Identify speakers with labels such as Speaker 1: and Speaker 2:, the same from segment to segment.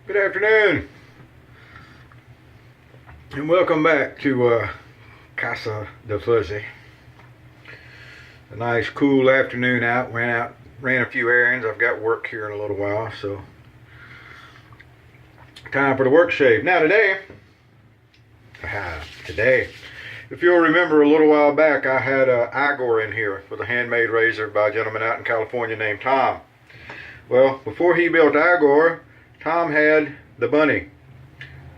Speaker 1: Good afternoon, and welcome back to Casa de Fuzzy. A nice, cool afternoon out. Ran a few errands. I've got work here in a little while, so time for the work shave. Now today, if you'll remember a little while back, I had Igor in here with a handmade razor by a gentleman out in California named Tom. Well, before he built Igor, Tom had the Bunny,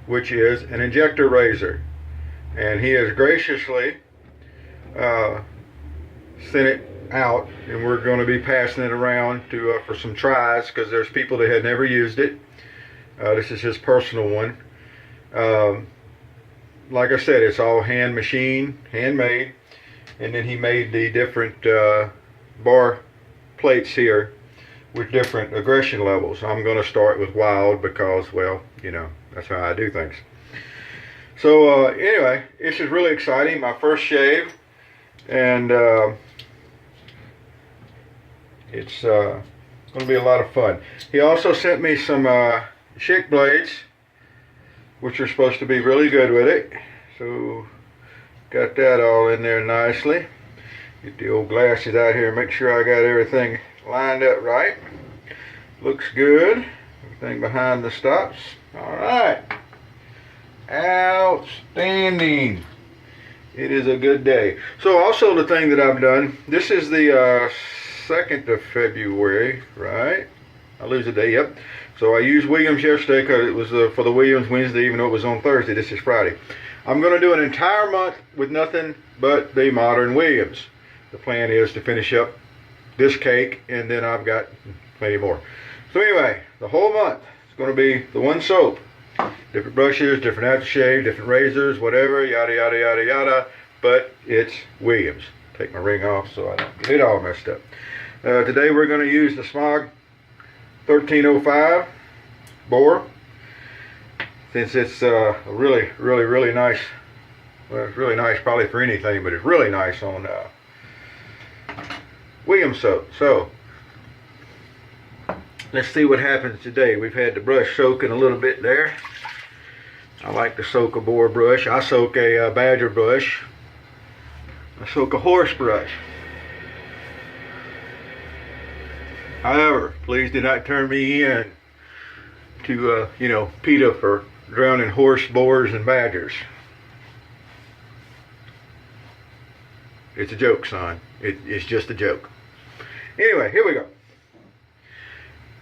Speaker 1: which is an injector razor, and he has graciously sent it out, and we're going to be passing it around to for some tries, because there's people that had never used it. This is his personal one. Like I said, it's all handmade, and then he made the different bar plates here with different aggression levels. I'm going to start with wild because, well, you know, that's how I do things. So anyway, this is really exciting. My first shave, and it's going to be a lot of fun. He also sent me some Schick blades, which are supposed to be really good with it. So got that all in there nicely. Get the old glasses out here, make sure I got everything lined up right. Looks good. Everything behind the stops. Alright. Outstanding. It is a good day. So also the thing that I've done, this is the 2nd of February, right? I lose a day, yep. So I used Williams yesterday because it was for the Williams Wednesday, even though it was on Thursday. This is Friday. I'm going to do an entire month with nothing but the modern Williams. The plan is to finish up this cake, and then I've got plenty more. So anyway, the whole month is going to be the one soap. Different brushes, different aftershave, different razors, whatever, yada, yada, yada, yada. But it's Williams. Take my ring off so I don't get it all messed up. Today we're going to use the Smog 1305 bore. Since it's a really, really, really nice. Well, it's really nice probably for anything, but it's really nice on Williams soap. So let's see what happens today. We've had the brush soaking a little bit there. I like to soak a boar brush. I soak a badger brush. I soak a horse brush. However, please do not turn me in to PETA for drowning horse, boars, and badgers. It's a joke, son. It's just a joke. Anyway, here we go.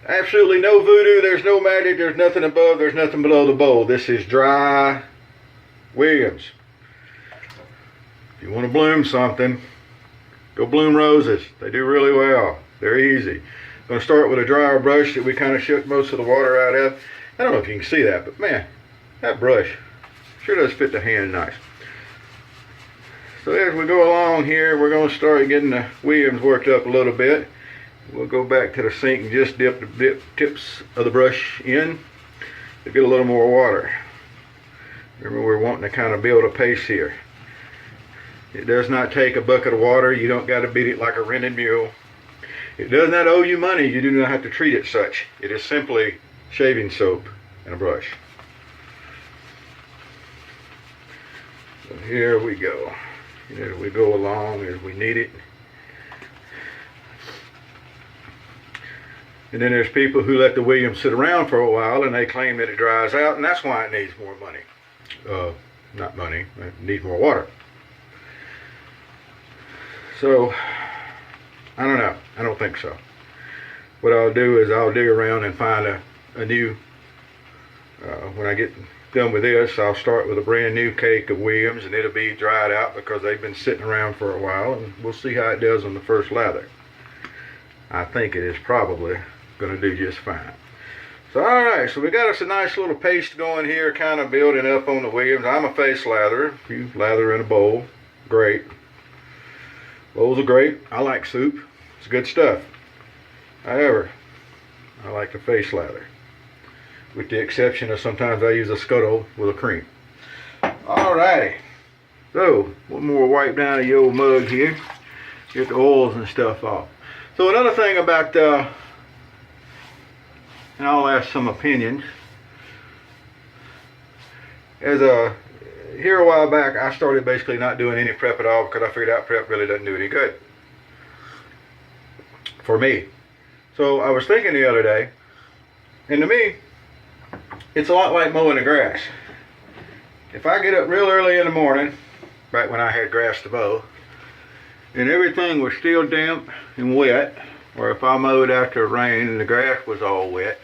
Speaker 1: Absolutely no voodoo, there's no magic, there's nothing above, there's nothing below the bowl. This is dry Williams. If you want to bloom something, go bloom roses. They do really well. They're easy. I'm going to start with a dryer brush that we kind of shook most of the water out of. I don't know if you can see that, but man, that brush sure does fit the hand nice. So as we go along here, we're going to start getting the Williams worked up a little bit. We'll go back to the sink and just dip the tips of the brush in to get a little more water. Remember, we're wanting to kind of build a paste here. It does not take a bucket of water. You don't got to beat it like a rented mule. It does not owe you money. You do not have to treat it such. It is simply shaving soap and a brush. So here we go. As we go along as we need it. And then there's people who let the Williams sit around for a while and they claim that it dries out, and that's why it needs more money. Not money, it needs more water. So, I don't know. I don't think so. What I'll do is I'll dig around and find a new, when I get done with this, I'll start with a brand new cake of Williams, and it'll be dried out because they've been sitting around for a while, and we'll see how it does on the first lather. I think it is probably going to do just fine. So alright, so we got us a nice little paste going here, kind of building up on the Williams. I'm a face latherer. If you lather in a bowl, great. Bowls are great. I like soup. It's good stuff. However, I like to face lather, with the exception of sometimes I use a scuttle with a cream. Alrighty. So, one more wipe down of the old mug here. Get the oils and stuff off. So another thing about, and I'll ask some opinions, Here a while back, I started basically not doing any prep at all because I figured out prep really doesn't do any good for me. So I was thinking the other day, and to me, it's a lot like mowing the grass. If I get up real early in the morning, back when I had grass to mow, and everything was still damp and wet, or if I mowed after rain and the grass was all wet,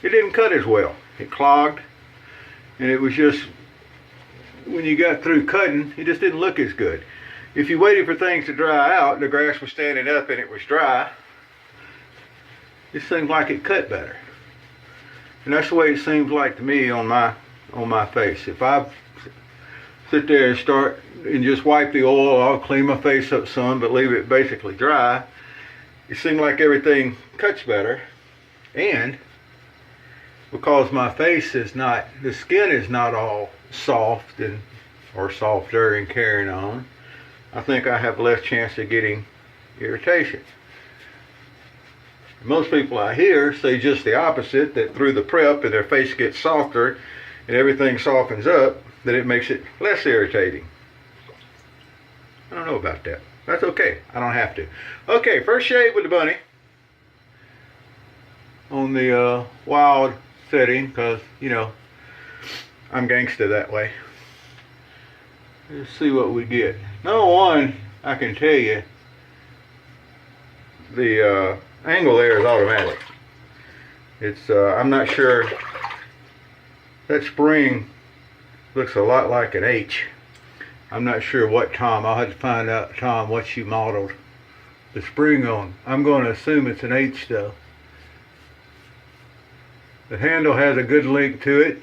Speaker 1: it didn't cut as well. It clogged, and it was just, when you got through cutting, it just didn't look as good. If you waited for things to dry out, the grass was standing up and it was dry, it seemed like it cut better. And that's the way it seems like to me on my face. If I sit there and start and just wipe the oil, I'll clean my face up some, but leave it basically dry, it seems like everything cuts better. And because my face is not, the skin is not all soft and or softer and carrying on, I think I have less chance of getting irritation. Most people I hear say just the opposite, that through the prep and their face gets softer and everything softens up, that it makes it less irritating. I don't know about that. That's okay. I don't have to. Okay, first shave with the bunny on the wild setting, because, you know, I'm gangster that way. Let's see what we get. Number one, I can tell you, the angle there is automatic. It's I'm not sure. That spring looks a lot like an H. I'm not sure what Tom. I'll have to find out, Tom, what you modeled the spring on. I'm going to assume it's an H though. The handle has a good length to it,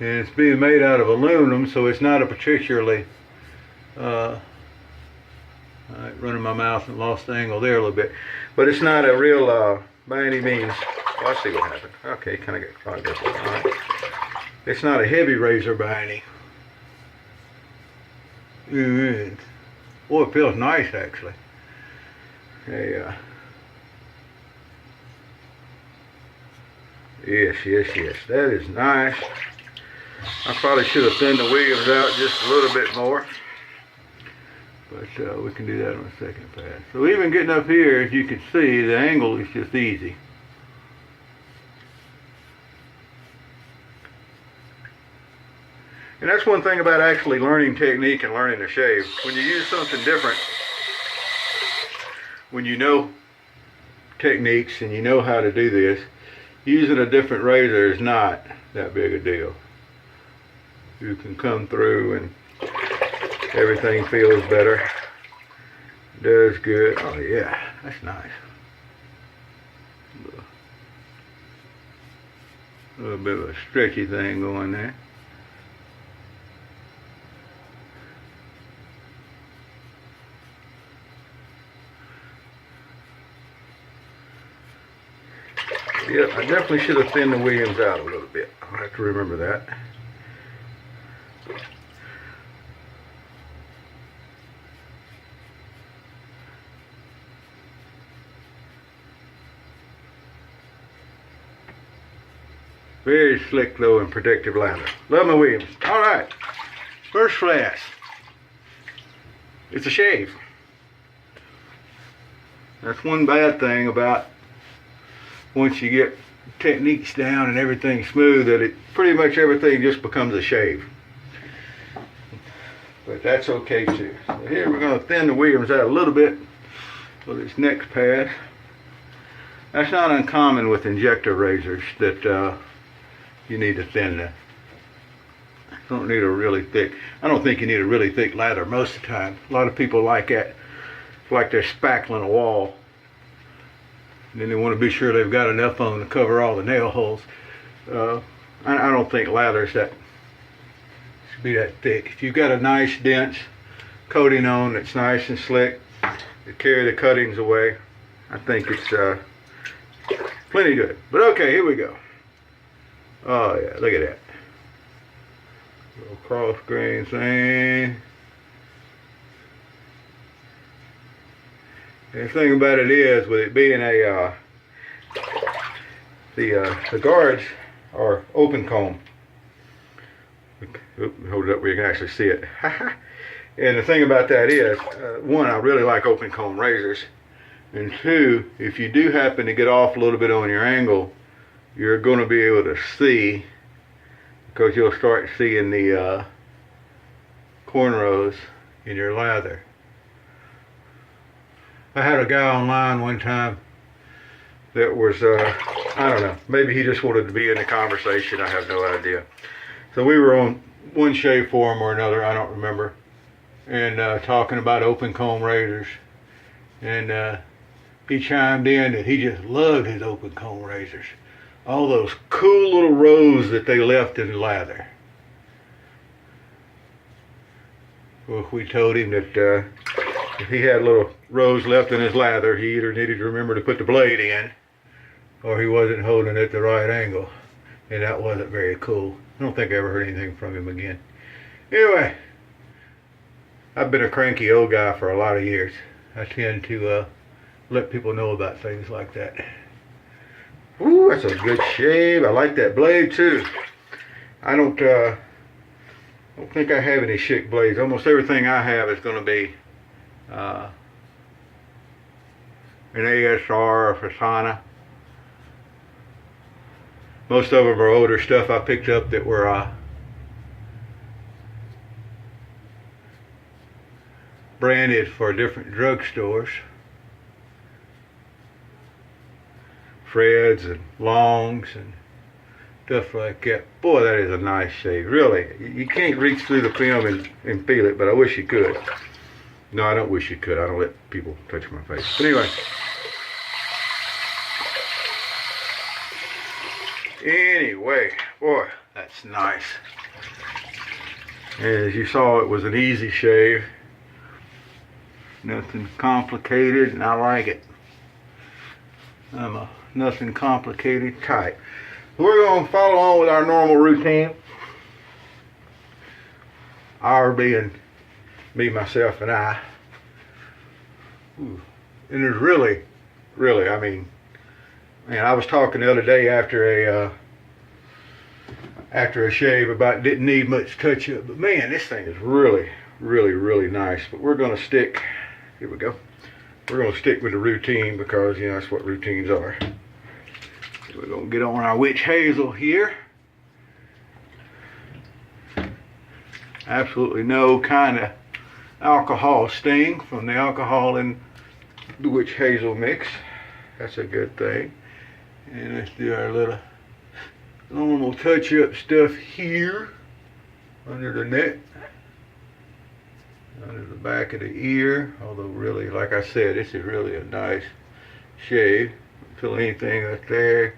Speaker 1: and it's being made out of aluminum, so it's not a particularly running my mouth and lost the angle there a little bit, but it's not a real by any means. Well, I'll see what happened. Okay, kind of got clogged up. All right. It's not a heavy razor by any. Boy, it feels nice actually. Hey, yes, that is nice. I probably should have thinned the Williams out just a little bit more, but we can do that on the second pass. So even getting up here, as you can see, the angle is just easy. And that's one thing about actually learning technique and learning to shave. When you use something different, when you know techniques and you know how to do this, using a different razor is not that big a deal. You can come through and everything feels better. Does good. Oh yeah, that's nice. A little bit of a stretchy thing going there. Yep, I definitely should have thinned the Williams out a little bit. I'll have to remember that. Very slick though and protective lather. Love my Williams. Alright, first flash. It's a shave. That's one bad thing about once you get techniques down and everything smooth, that it pretty much everything just becomes a shave. But that's okay too. So here we're going to thin the Williams out a little bit for this next pass. That's not uncommon with injector razors, that you need to thin the. Don't need a really thick. I don't think you need a really thick lather most of the time. A lot of people like that, like they're spackling a wall. And then they want to be sure they've got enough on to cover all the nail holes. I don't think lathers that should be that thick. If you've got a nice dense coating on that's nice and slick to carry the cuttings away, I think it's plenty good. But okay, here we go. Oh yeah, look at that. Little cross grain thing. And the thing about it is, with it being a the guards are open comb, Hold it up where you can actually see it. And the thing about that is, one, I really like open comb razors. And two, if you do happen to get off a little bit on your angle, you're going to be able to see, because you'll start seeing the cornrows in your lather. I had a guy online one time that was, I don't know, maybe he just wanted to be in the conversation, I have no idea. So we were on one shave forum or another, I don't remember, and talking about open comb razors. And he chimed in that he just loved his open comb razors. All those cool little rows that they left in the lather. Well, we told him that if he had little rows left in his lather, he either needed to remember to put the blade in, or he wasn't holding it at the right angle. And that wasn't very cool. I don't think I ever heard anything from him again. Anyway, I've been a cranky old guy for a lot of years. I tend to let people know about things like that. Ooh, that's a good shave. I like that blade too. I don't think I have any Schick blades. Almost everything I have is going to be an ASR or Fasana. Most of them are older stuff I picked up that were branded for different drugstores. Freds and Longs and stuff like that. Boy, that is a nice shave. Really, you can't reach through the film and feel it, but I wish you could. No, I don't wish you could. I don't let people touch my face. But anyway. Anyway, boy, that's nice. As you saw, it was an easy shave. Nothing complicated, and I like it. I'm a nothing complicated type. We're going to follow on with our normal routine. Our being me, myself, and I. Ooh. And there's really, I mean, man, I was talking the other day after a shave about didn't need much touch up, but man, this thing is really, really nice. But we're going to stick, here we go, we're going to stick with the routine because, you know, that's what routines are. So we're going to get on our witch hazel here. Absolutely no kind of alcohol sting from the alcohol in the witch hazel mix. That's a good thing. And let's do our little normal touch-up stuff here under the neck, under the back of the ear. Although really, like I said, this is really a nice shave. Don't feel anything up there.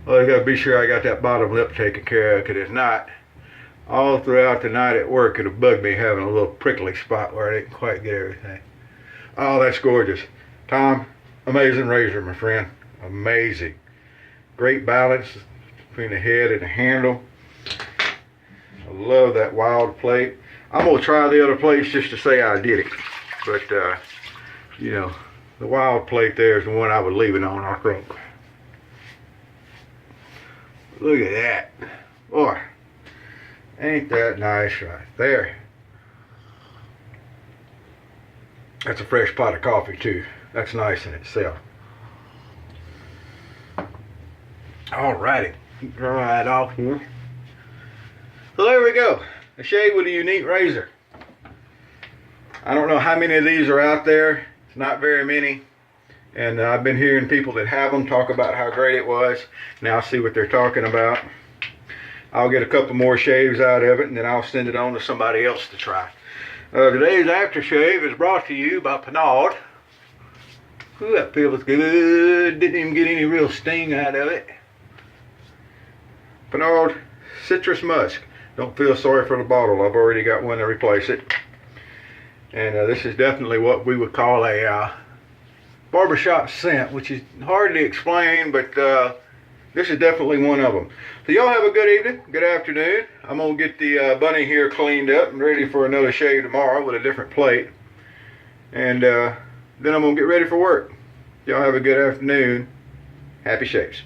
Speaker 1: Well, I gotta be sure I got that bottom lip taken care of, because if not, all throughout the night at work it'll bug me having a little prickly spot where I didn't quite get everything. Oh, that's gorgeous. Tom, amazing razor, my friend. Amazing. Great balance between the head and the handle. I love that wild plate. I'm going to try the other plates just to say I did it. But, you know, the wild plate there is the one I would leave it on, I think. Look at that. Boy, ain't that nice right there. That's a fresh pot of coffee too. That's nice in itself. Alrighty, dry it off here. So there we go. A shave with a unique razor. I don't know how many of these are out there. It's not very many. And I've been hearing people that have them talk about how great it was. Now see what they're talking about. I'll get a couple more shaves out of it, and then I'll send it on to somebody else to try. Today's aftershave is brought to you by Pinaud. Ooh, that feels good. Didn't even get any real sting out of it. Pinaud Citrus Musk. Don't feel sorry for the bottle. I've already got one to replace it. And this is definitely what we would call a barbershop scent, which is hard to explain, but this is definitely one of them. So y'all have a good evening, good afternoon. I'm going to get the bunny here cleaned up and ready for another shave tomorrow with a different plate. And then I'm going to get ready for work. Y'all have a good afternoon. Happy shaves.